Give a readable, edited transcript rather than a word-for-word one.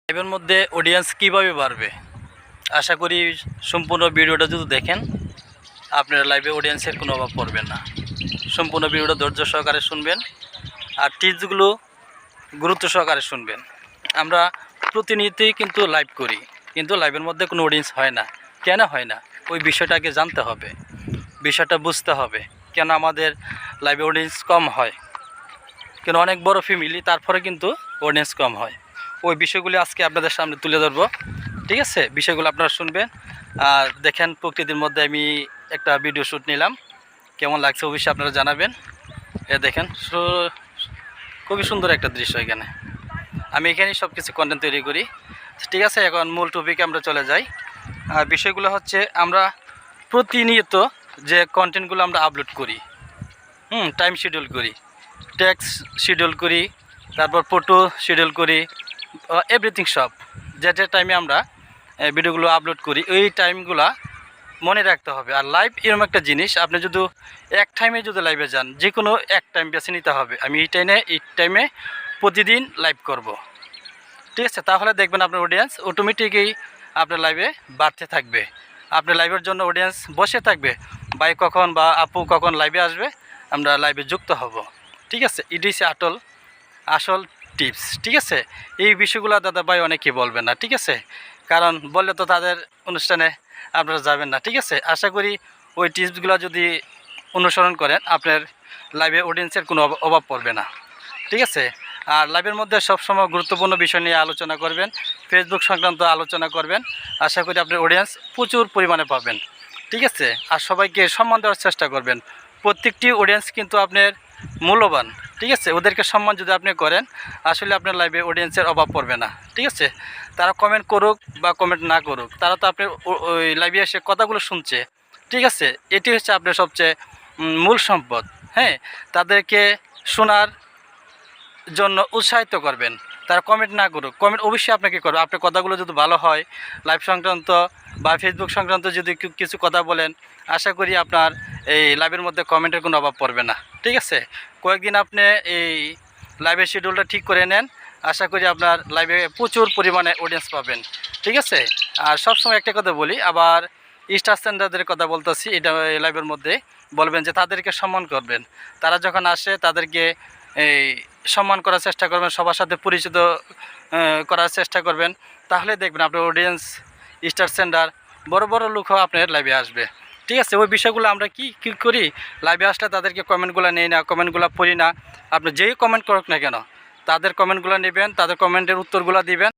লাইভের মধ্যে অডিয়েন্স কীভাবে বাড়বে, আশা করি সম্পূর্ণ ভিডিওটা যদি দেখেন আপনার লাইভে অডিয়েন্সের কোনো অভাব পড়বে না। সম্পূর্ণ ভিডিওটা ধৈর্য সহকারে শুনবেন আর টিপসগুলো গুরুত্ব সহকারে শুনবেন। আমরা প্রতিনিয়তই কিন্তু লাইভ করি, কিন্তু লাইভের মধ্যে কোনো অডিয়েন্স হয় না। কেন হয় না ওই বিষয়টাকে জানতে হবে, বিষয়টা বুঝতে হবে কেন আমাদের লাইভে অডিয়েন্স কম হয়, কেন অনেক বড় ফ্যামিলি তারপরে কিন্তু অডিয়েন্স কম হয়। ওই বিষয়গুলি আজকে আপনাদের সামনে তুলে ধরবো, ঠিক আছে? বিষয়গুলো আপনারা শুনবেন আর দেখেন। প্রকৃতির মধ্যে আমি একটা ভিডিও শ্যুট নিলাম, কেমন লাগছে অবশ্যই আপনারা জানাবেন। দেখেন খুবই সুন্দর একটা দৃশ্য। এখানে আমি এখানেই সব কিছু কন্টেন্ট তৈরি করি, ঠিক আছে? এখন মূল টপিকে আমরা চলে যাই। বিষয়গুলো হচ্ছে আমরা প্রতিনিয়ত যে কন্টেন্টগুলো আমরা আপলোড করি, টাইম শিডিউল করি, টেক্সট শিডিউল করি, তারপর ফটো শিডিউল করি, এভরিথিং সব যে টাইমে আমরা ভিডিওগুলো আপলোড করি ওই টাইমগুলো মনে রাখতে হবে। আর লাইভ এরকম একটা জিনিস, আপনি যদি এক টাইমে যদি লাইভে যান, যে কোনো এক টাইম বেছে নিতে হবে, আমি এই টাইমে প্রতিদিন লাইভ করব, ঠিক আছে? তাহলে দেখবেন আপনার অডিয়েন্স অটোমেটিকই আপনার লাইভে বাড়তে থাকবে। আপনার লাইভের জন্য অডিয়েন্স বসে থাকবে, ভাই কখন বা আপু কখন লাইভে আসবে, আমরা লাইভে যুক্ত হব, ঠিক আছে? এটি হচ্ছে আসল টিপস, ঠিক আছে? এই বিষয়গুলো দাদা ভাই অনেকেই বলবেন না, ঠিক আছে? কারণ বললে তো তাদের অনুষ্ঠানে আপনারা যাবেন না, ঠিক আছে? আশা করি ওই টিপসগুলো যদি অনুসরণ করেন আপনার লাইভে অডিয়েন্সের কোনো অভাব পড়বে না, ঠিক আছে? আর লাইভের মধ্যে সবসময় গুরুত্বপূর্ণ বিষয় নিয়ে আলোচনা করবেন, ফেসবুক সংক্রান্ত আলোচনা করবেন। আশা করি আপনার অডিয়েন্স প্রচুর পরিমাণে পাবেন, ঠিক আছে? আর সবাইকে সম্মান দেওয়ার চেষ্টা করবেন। প্রত্যেকটি অডিয়েন্স কিন্তু আপনার মূল্যবান, ঠিক আছে? ওদেরকে সম্মান যদি আপনি করেন, আসলে আপনার লাইভে অডিয়েন্সের অভাব পড়বে না, ঠিক আছে? তারা কমেন্ট করুক বা কমেন্ট না করুক, তারা তো আপনার ওই লাইভে এসে কথাগুলো শুনছে, ঠিক আছে? এটি হচ্ছে আপনার সবচেয়ে মূল সম্পদ। হ্যাঁ, তাদেরকে শোনার জন্য উৎসাহিত করবেন। তারা কমেন্ট না করুক, কমেন্ট অবশ্যই আপনাকে করবে। আপনার কথাগুলো যদি ভালো হয়, লাইভ সংক্রান্ত বা ফেসবুক সংক্রান্ত যদি কিছু কথা বলেন, আশা করি আপনার এই লাইভের মধ্যে কমেন্টের কোনো অভাব পড়বে না, ঠিক আছে? কয়েকদিন আপনি এই লাইভের শিডিউলটা ঠিক করে নেন, আশা করি আপনার লাইভে প্রচুর পরিমাণে অডিয়েন্স পাবেন, ঠিক আছে? আর সবসময় একটা কথা বলি, আবার স্টার সেন্টারদের কথা বলতেছি, এটা লাইভের মধ্যে বলবেন যে তাদেরকে সম্মান করবেন। তারা যখন আসে তাদেরকে এই সম্মান করার চেষ্টা করবেন, সবার সাথে পরিচিত করার চেষ্টা করবেন। তাহলে দেখবেন আপনার অডিয়েন্স স্টার সেন্টার বড় বড় লোকও আপনার লাইভে আসবে, ঠিক আছে? ওই বিষয়গুলো আমরা কি করি, লাইভে আসলে তাদেরকে কমেন্টগুলো নেই না, কমেন্টগুলো পড়ি না। আপনি যেই কমেন্ট করুক না কেন, তাদের কমেন্টগুলো নেবেন, তাদের কমেন্টের উত্তরগুলো দিবেন।